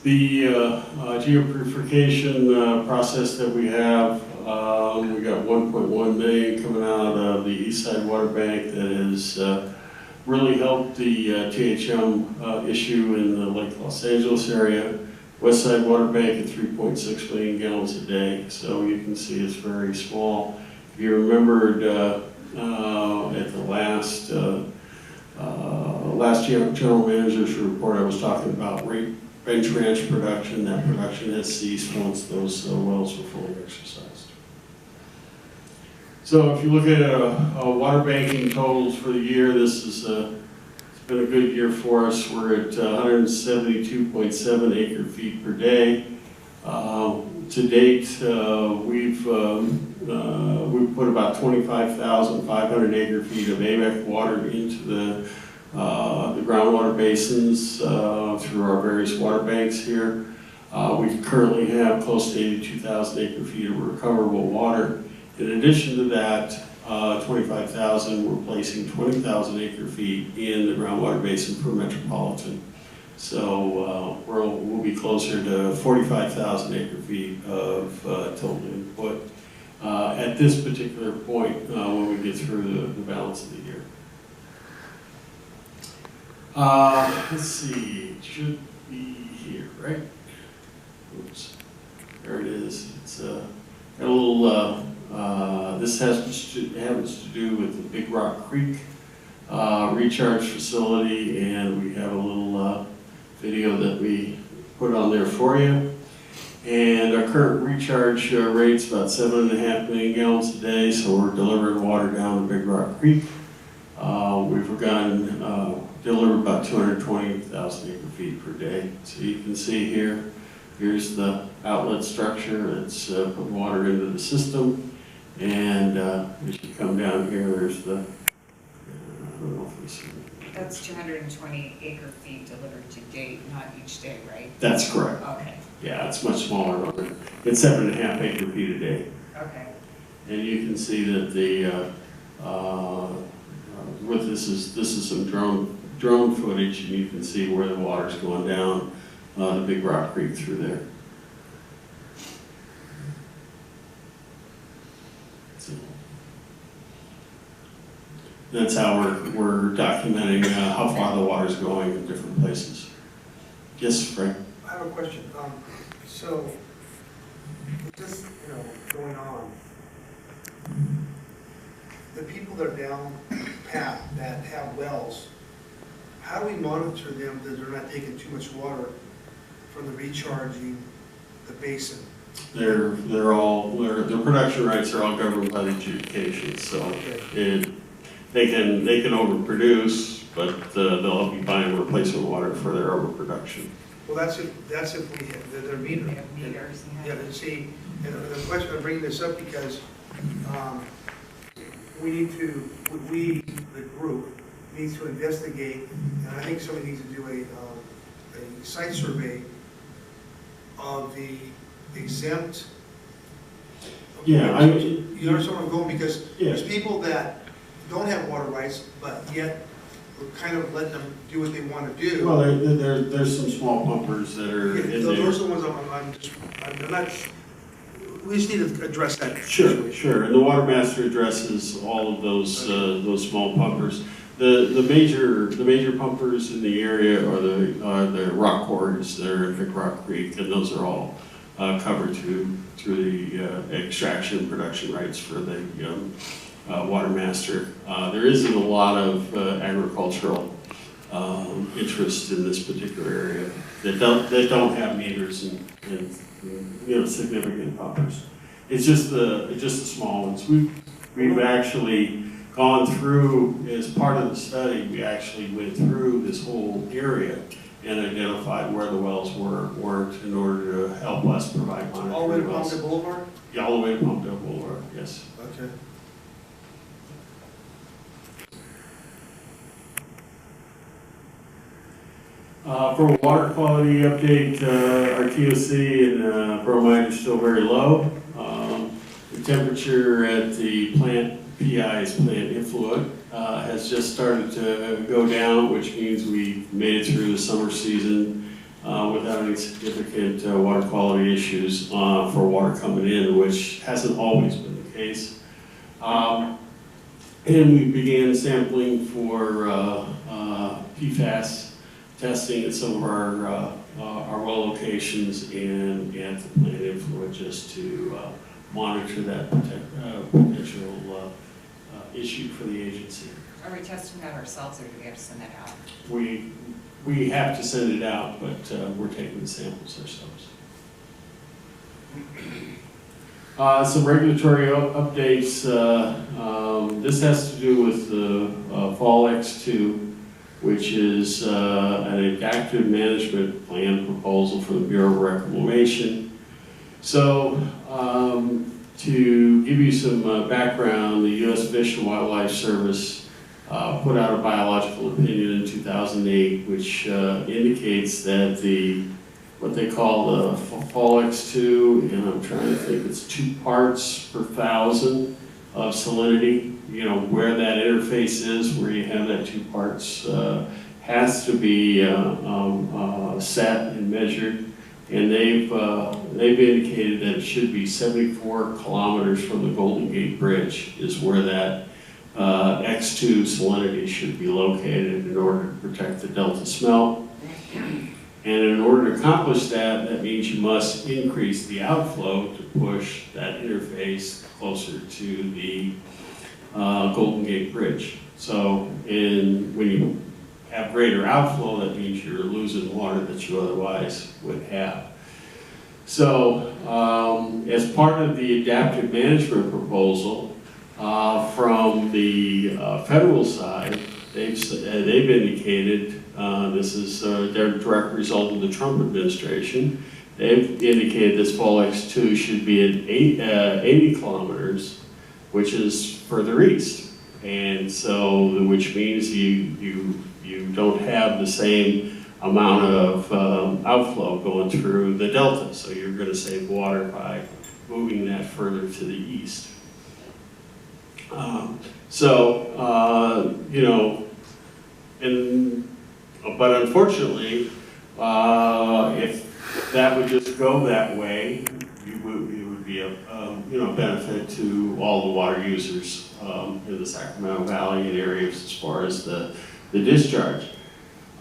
The geopurification process that we have, we got 1.1 million coming out of the Eastside water bank that has really helped the THM issue in the Lake Los Angeles area. Westside water bank at 3.6 million gallons a day, so you can see it's very small. If you remembered at the last general manager's report, I was talking about bench ranch production. That production has ceased once those wells were fully exercised. So if you look at water banking totals for the year, this is it's been a good year for us. We're at 172.7 acre feet per day. To date, we've put about 25,500 acre feet of AVEK water into the groundwater basins through our various water banks here. We currently have close to 82,000 acre feet of recoverable water. In addition to that, 25,000, we're placing 20,000 acre feet in the groundwater basin for Metropolitan. So we'll be closer to 45,000 acre feet of total input at this particular point when we get through the balance of the year. Let's see, it should be here, right? Oops, there it is. It's a little, this happens to do with the Big Rock Creek recharge facility, and we have a little video that we put on there for you. And our current recharge rate's about 7.5 million gallons a day, so we're delivering water down to Big Rock Creek. We've delivered about 220,000 acre feet per day. So you can see here, here's the outlet structure that's putting water into the system. And as you come down here, there's the, I don't know if we see. That's 220 acre feet delivered to date, not each day, right? That's correct. Okay. Yeah, it's much smaller number. It's 7.5 acre feet a day. Okay. And you can see that the this is some drone footage, and you can see where the water's going down the Big Rock Creek through there. So that's how we're documenting how far the water's going in different places. Yes, Frank? I have a question. So, with this, going on, the people that are down path that have wells, how do we monitor them that they're not taking too much water from the recharging the basin? Their production rights are all governed by the adjudication, so Okay. they can overproduce, but they'll be buying replacement water for their overproduction. Well, that's if we have, their meter. We have meters, Yeah, and see, and the question, I'm bringing this up because, we, the group, needs to investigate, and I think somebody needs to do a site survey of the exempt. Yeah, You understand where I'm going, because Yeah. there's people that don't have water rights, but yet we're kind of letting them do what they want to do. well, there's some small pumpers that are Yeah, in there. those are the ones I'm not, we just need to address that. Sure, situation. sure, and the water master addresses all of those small pumpers. The major pumpers in the area are the rock quarries that are in Big Rock Creek, and those are all covered through the extraction and production rights for the water master. There isn't a lot of agricultural interest in this particular area that don't have meters and significant pumpers. It's just the small ones. We've actually gone through, as part of the study, we actually went through this whole area and identified where the wells weren't in order to help us provide monitoring wells. All the way to Palmdale Boulevard? Yeah, all the way to Palmdale Boulevard, yes. Okay. For a water quality update, our TOC and bromide are still very low. The temperature at the plant, PI's plant effluent, has just started to go down, which means we made it through the summer season without any significant water quality issues for water coming in, which hasn't always been the case. And we began sampling for PFAS testing at some of our well locations and at the plant effluent just to monitor that potential issue for the agency. Are we testing that ourselves, or do we have to send that out? We have to send it out, but we're taking the samples ourselves. Some regulatory updates. This has to do with the Fall X2, which is an adaptive management plan proposal for the Bureau of Reclamation. So, to give you some background, the U.S. Fish and Wildlife Service put out a biological opinion in 2008, which indicates that what they call the Fall X2, and I'm trying to think, it's 2 parts per 1,000 of salinity. Where that interface is, where you have that 2 parts, has to be set and measured. And they've indicated that it should be 74 kilometers from the Golden Gate Bridge is where that X2 salinity should be located in order to protect the delta smelt. And in order to accomplish that, that means you must increase the outflow to push that interface closer to the Golden Gate Bridge. So when you have greater outflow, that means you're losing water that you otherwise would have. So as part of the adaptive management proposal from the federal side, they've indicated, this is their direct result of the Trump administration, they've indicated this Fall X2 should be at 80 kilometers, which is further east. And so, which means you don't have the same amount of outflow going through the delta. So you're going to save water by moving that further to the east. But unfortunately, if that would just go that way, it would be a benefit to all the water users in the Sacramento Valley and areas as far as the discharge.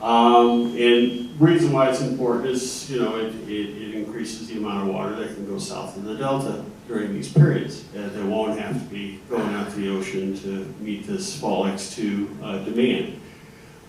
And the reason why it's important is, it increases the amount of water that can go south of the delta during these periods. They won't have to be going out to the ocean to meet this Fall X2 demand.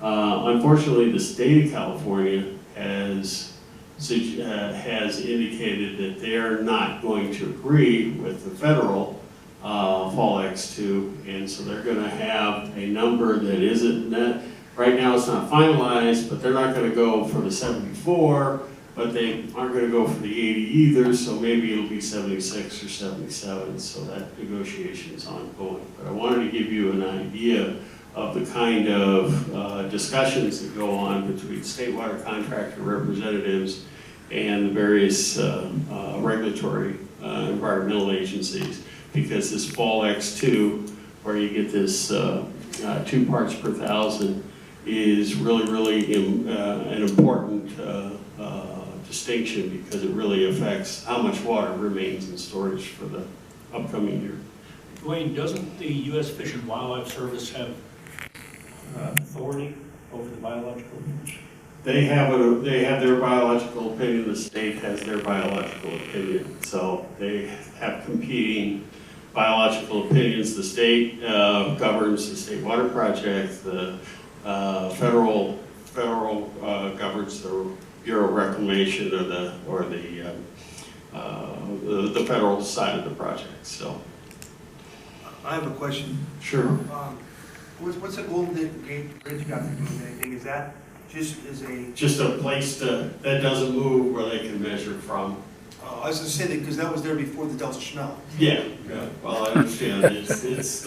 Unfortunately, the state of California has has indicated that they're not going to agree with the federal Fall X2, and so they're going to have a number that isn't net. Right now it's not finalized, but they're not going to go for the 74, but they aren't going to go for the 80 either, so maybe it'll be 76 or 77, so that negotiation is ongoing. But I wanted to give you an idea of the kind of discussions that go on between state water contractor representatives and the various regulatory environmental agencies, because this Fall X2, where you get this 2 parts per thousand, is really an important distinction, because it really affects how much water remains in storage for the upcoming year. Dwayne, doesn't the U.S. Fish and Wildlife Service have authority over the biological opinions? They have their biological opinion, the state has their biological opinion. So they have competing biological opinions. The state governs the State Water Project, the federal governs the Bureau of Reclamation or the federal side of the project. So I have a question. sure. What's the Golden Gate Bridge got to do with anything? Is that Just a place that doesn't move where they can measure from. I was gonna say that because that was there before the Delta Chanel. Yeah. Well, I understand. It's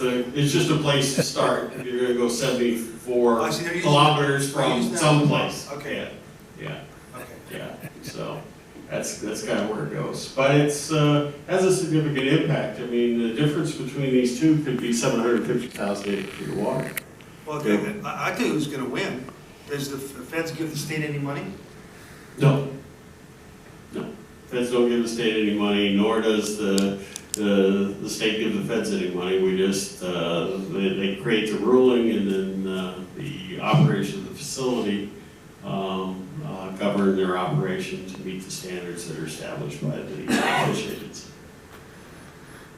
just a place to start. You're gonna go 74 kilometers from someplace. Okay. Yeah. Okay. Yeah. So that's kind of where it goes. But it's has a significant impact. I mean, the difference between these two could be 750,000 acre feet of water. Well, okay, I think who's gonna win. Does the feds give the state any money? No. Feds don't give the state any money, nor does the state give the feds any money. We just, they create the ruling, and then the operation of the facility govern their operation to meet the standards that are established by the fish agency.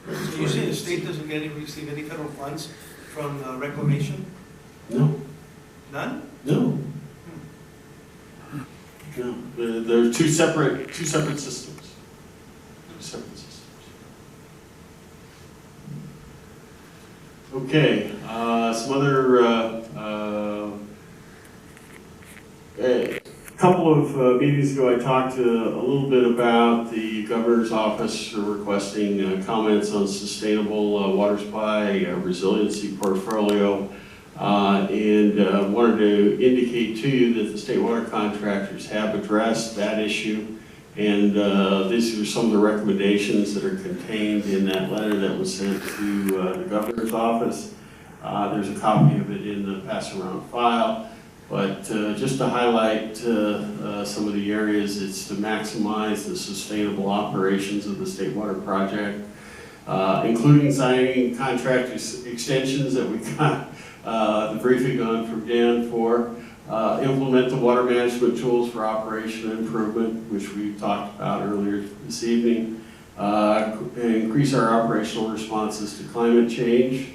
So you say the state doesn't receive any federal funds from reclamation? No. None? No. No. They're two separate systems. Okay, some other, a couple of meetings ago, I talked a little bit about the governor's office requesting comments on sustainable water supply resiliency portfolio, and wanted to indicate to you that the state water contractors have addressed that issue. And these are some of the recommendations that are contained in that letter that was sent to the governor's office. There's a copy of it in the pass-around file. But just to highlight some of the areas, it's to maximize the sustainable operations of the State Water Project, including signing contract extensions that we got the briefing on from Dan for. Implement the water management tools for operation improvement, which we talked about earlier this evening. Increase our operational responses to climate change.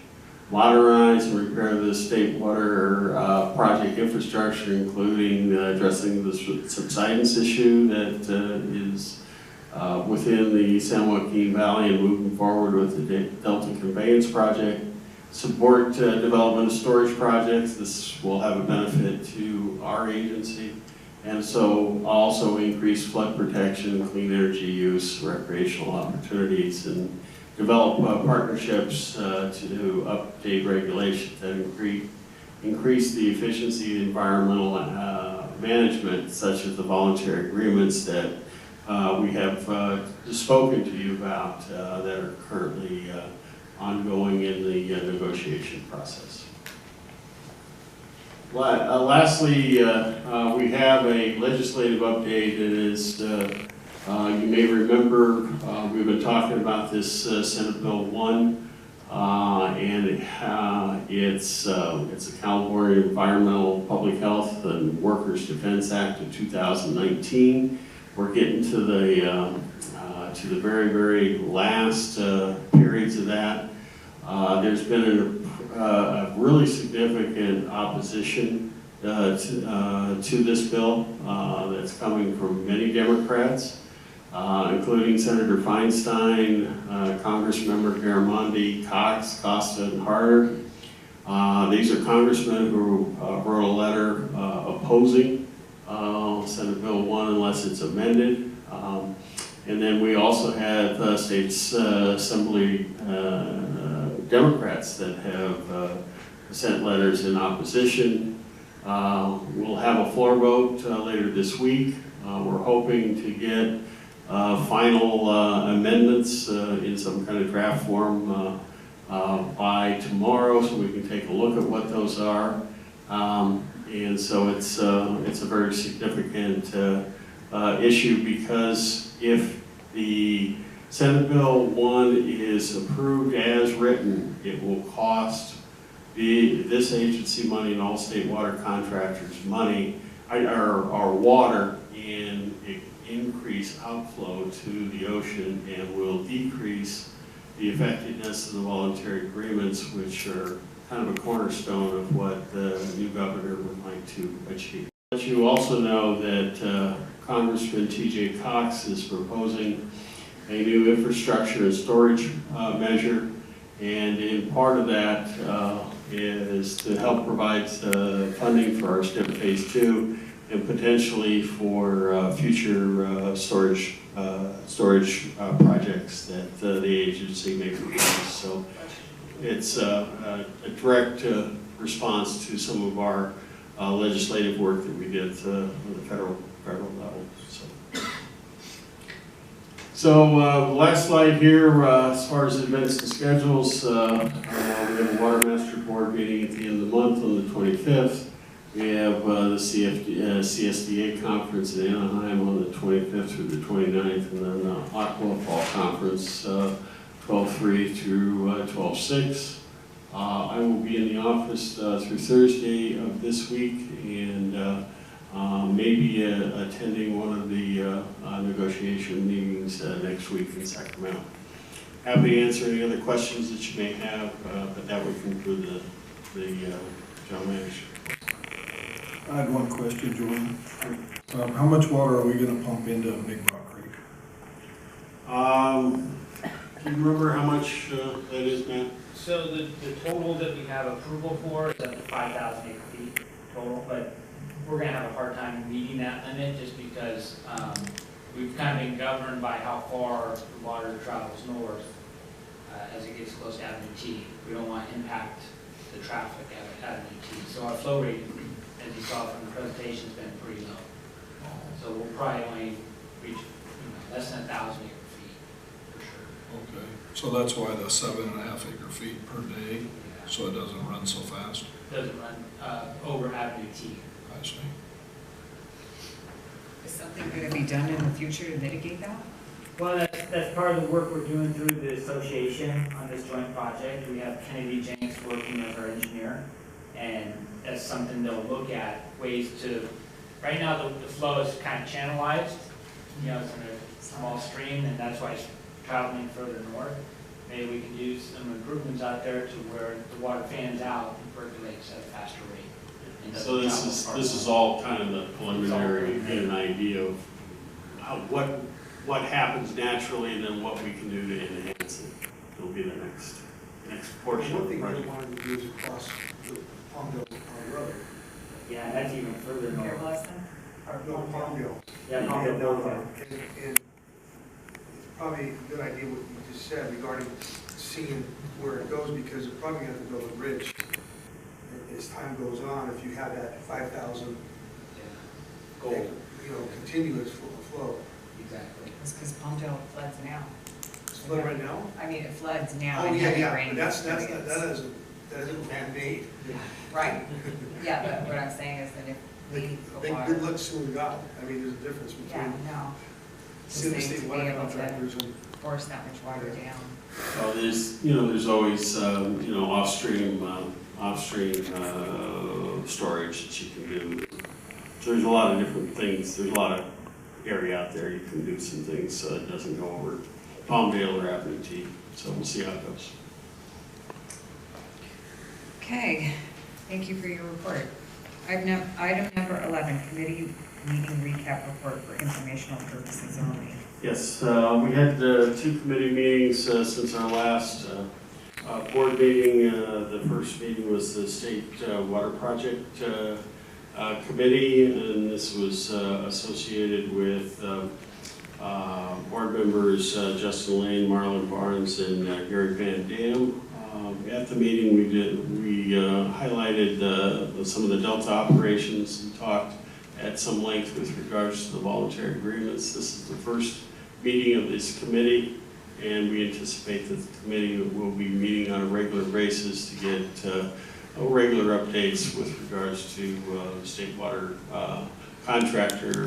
Modernize and repair the state water project infrastructure, including addressing the subsidence issue that is within the San Joaquin Valley, and moving forward with the Delta Conveyance Project. Support development of storage projects. This will have a benefit to our agency. And so also increase flood protection, clean energy use, recreational opportunities, and develop partnerships to update regulations that increase the efficiency of environmental management, such as the voluntary agreements that we have spoken to you about that are currently ongoing in the negotiation process. Lastly, we have a legislative update. It is, you may remember, we've been talking about this Senate Bill 1, and it's the California Environmental Public Health and Workers Defense Act of 2019. We're getting to the very, very last periods of that. There's been a really significant opposition to this bill that's coming from many Democrats, including Senator Feinstein, Congressmember Garamendi, Cox, Costa, and Harder. These are congressmen who wrote a letter opposing Senate Bill 1 unless it's amended. And then we also have States Assembly Democrats that have sent letters in opposition. We'll have a floor vote later this week. We're hoping to get final amendments in some kind of draft form by tomorrow, so we can take a look at what those are. And so it's a very significant issue, because if the Senate Bill 1 is approved as written, it will cost this agency money and all state water contractors money, our water, and increase outflow to the ocean, and will decrease the effectiveness of the voluntary agreements, which are kind of a cornerstone of what the new governor would like to achieve. But you also know that Congressman T.J. Cox is proposing a new infrastructure and storage measure, and in part of that is to help provide funding for our STEP Phase 2 and potentially for future storage projects that the agency may propose. So it's a direct response to some of our legislative work that we did on the federal level. So last slide here, as far as events and schedules, we have a Water Master Board meeting at the end of the month on the 25th. We have the CSDA conference in Anaheim on the 25th through the 29th, and then the Aqua Fall Conference 12/3 through 12/6. I will be in the office through Thursday of this week, and maybe attending one of the negotiation meetings next week in Sacramento. Happy to answer any other questions that you may have, but that would conclude the general manager. I had one question, Joanne. How much water are we gonna pump into Big Rock Creek? Do you remember how much that is, Matt? So the total that we have approval for is up to 5,000 acre feet total, but we're gonna have a hard time meeting that limit just because we've kind of been governed by how far the water travels north as it gets close to Avenue T. We don't want to impact the traffic at Avenue T. So our flow rate, as you saw from the presentation, has been pretty low. So we'll probably only reach less than 1,000 acre feet for sure. Okay, so that's why the 7.5 acre feet per day, so it doesn't run so fast? Doesn't run over Avenue T. I see. Is something going to be done in the future to mitigate that? Well, that's part of the work we're doing through the association on this joint project. We have Kennedy Jenks working as our engineer, and that's something they'll look at, ways to, right now the flow is kind of channelized, it's in a small stream, and that's why it's traveling further north. Maybe we can do some improvements out there to where the water fans out and percolates at a faster rate. So this is all kind of the preliminary, get an idea of what happens naturally, and then what we can do to enhance it. It'll be the next portion One of the thing we project. wanted to do is across the Palmdale Road. Yeah, that's even further Here, north. bless them. No, Palmdale. Yeah, And Palmdale. it's probably a good idea what you just said regarding seeing where it goes, because you're probably going to have to build a bridge as time goes on, if you have that 5,000 Goal. continuous flow. Exactly. It's because Palmdale floods now. It's flood right now? I mean, it floods now Oh, in yeah, heavy yeah, rain. but that isn't man-made. Right. Yeah, but what I'm saying is that if we, the Good water, luck suing God. I mean, there's a difference yeah, between no. Just city need state to be water able to contractors and. force that much water down. Well, there's always offstream storage that you can do. So there's a lot of different things. There's a lot of area out there you can do some things so it doesn't go over Palmdale or Avenue T. So we'll see how it goes. Okay, thank you for your report. Item number 11, committee meeting recap report for informational purposes only. Yes, we had 2 committee meetings since our last board meeting. The first meeting was the State Water Project Committee, and this was associated with board members Justin Lane, Marlon Barnes, and Gary Van Dam. At the meeting, we highlighted some of the Delta operations and talked at some length with regards to the voluntary agreements. This is the first meeting of this committee, and we anticipate that the committee will be meeting on a regular basis to get regular updates with regards to state water contractor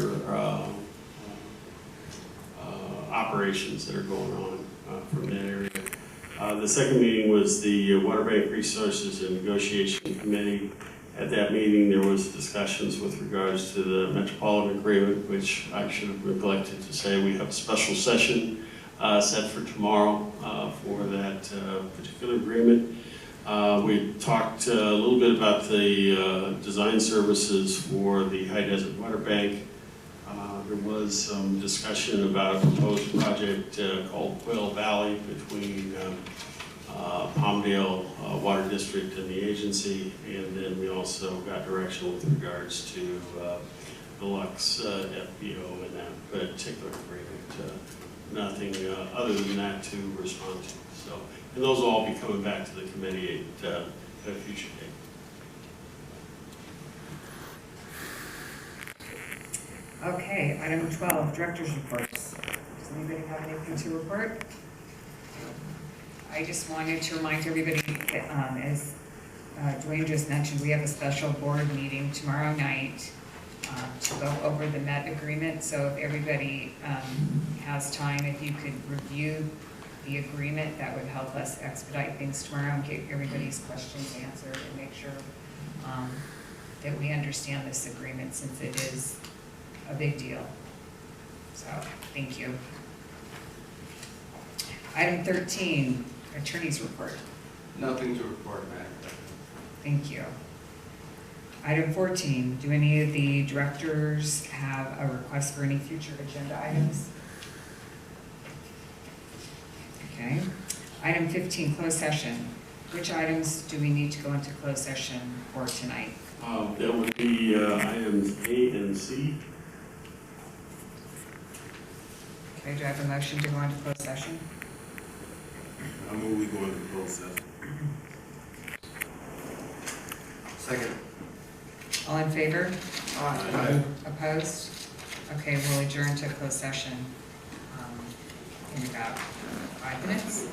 operations that are going on from that area. The second meeting was the Water Bank Resources and Negotiation Committee. At that meeting, there was discussions with regards to the Metropolitan Agreement, which I should have neglected to say. We have a special session set for tomorrow for that particular agreement. We talked a little bit about the design services for the High Desert Water Bank. There was some discussion about a proposed project called Quail Valley between Palmdale Water District and the agency, and then we also got direction with regards to the Lux FBO in that particular agreement. Nothing other than that to respond to. So, and those will all be coming back to the committee at a future date. Okay, item 12, director's reports. Does anybody have anything to report? I just wanted to remind everybody that, as Dwayne just mentioned, we have a special board meeting tomorrow night to go over the Met agreement. So if everybody has time, if you could review the agreement, that would help us expedite things tomorrow and get everybody's questions answered and make sure that we understand this agreement, since it is a big deal. So, thank you. Item 13, attorney's report. Nothing to report, Madam President. Thank you. Item 14, do any of the directors have a request for any future agenda items? Okay. Item 15, closed session. Which items do we need to go into closed session for tonight? That would be items A and C. Okay, do I have a motion to go into closed session? I move we go into closed session. Second. All in favor? Aye. Opposed? Okay, we'll adjourn to closed session in about 5 minutes.